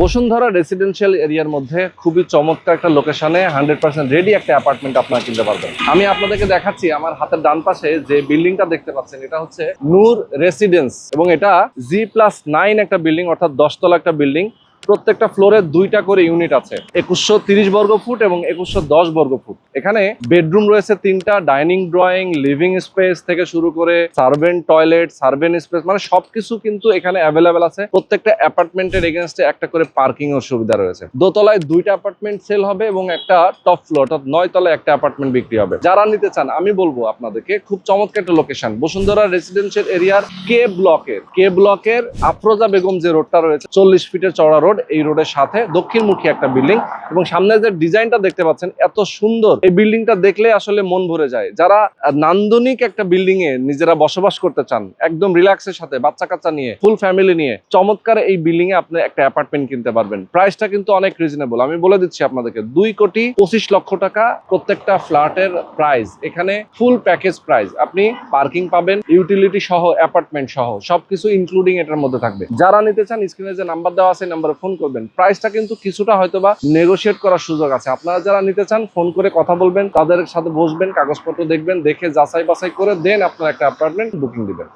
Bashundhara residential এরিয়ার মধ্যে খুবই চমৎকার একটা লোকেশনে 100% রেডি একটা অ্যাপার্টমেন্ট আপনারা কিনতে পারবেন। আমি আপনাদেরকে দেখাচ্ছি আমার হাতের ডান পাশে যে বিল্ডিংটা দেখতে পাচ্ছেন, এটা হচ্ছে নূর রেসিডেন্স এবং এটা G+9 একটা বিল্ডিং, অর্থাৎ 10 তলা একটা বিল্ডিং। প্রত্যেকটা ফ্লোরে 2টা করে ইউনিট আছে, 2130 বর্গ ফুট এবং 2110 বর্গ ফুট। এখানে বেডরুম রয়েছে 3টা, ডাইনিং ড্রয়িং, লিভিং স্পেস থেকে শুরু করে সার্ভেন্ট টয়লেট, সার্ভেন্ট স্পেস, মানে সবকিছু কিন্তু এখানে অ্যাভেলেবেল আছে। প্রত্যেকটা অ্যাপার্টমেন্টের এগেনস্টে একটা করে পার্কিং এর সুবিধা রয়েছে। দোতলায় 2টা অ্যাপার্টমেন্ট সেল হবে এবং একটা টপ ফ্লোর অর্থাৎ 9 তলায় একটা অ্যাপার্টমেন্ট বিক্রি হবে। যারা নিতে চান আমি বলবো আপনাদেরকে, খুব চমৎকার একটা লোকেশন বসুন্ধরা রেসিডেন্সিয়াল এরিয়ার কে ব্লকের আফরোজা বেগম যে রোডটা রয়েছে, 40 ফিটের চওড়া রোড, এই রোডের সাথে দক্ষিণমুখী একটা বিল্ডিং এবং সামনে যে ডিজাইনটা দেখতে পাচ্ছেন এত সুন্দর, এই বিল্ডিংটা দেখলে আসলে মন ভরে যায়। যারা নান্দনিক একটা বিল্ডিং এ নিজেরা বসবাস করতে চান, একদম রিল্যাক্সের সাথে বাচ্চা কাচ্চা নিয়ে, ফুল ফ্যামিলি নিয়ে, চমৎকার এই বিল্ডিং এ আপনি একটা অ্যাপার্টমেন্ট কিনতে পারবেন। প্রাইসটা কিন্তু অনেক রিজনেবল। আমি বলে দিচ্ছি আপনাদেরকে, 2,25,00,000 টাকা প্রত্যেকটা ফ্ল্যাটের প্রাইস। এখানে ফুল প্যাকেজ প্রাইস, আপনি পার্কিং পাবেন, ইউটিলিটি সহ, অ্যাপার্টমেন্ট সহ সবকিছু ইনক্লুডিং এটার মধ্যে থাকবে। যারা নিতে চান স্ক্রিনে যে নাম্বার দেওয়া আছে নাম্বারে ফোন করবেন। প্রাইসটা কিন্তু কিছুটা হয়তোবা নেগোশিয়েট করার সুযোগ আছে। আপনারা যারা নিতে চান ফোন করে কথা বলবেন, তাদের সাথে বসবেন, কাগজপত্র দেখবেন, দেখে যাচাই বাছাই করে দেন আপনারা একটা অ্যাপার্টমেন্ট বুকিং দিবেন।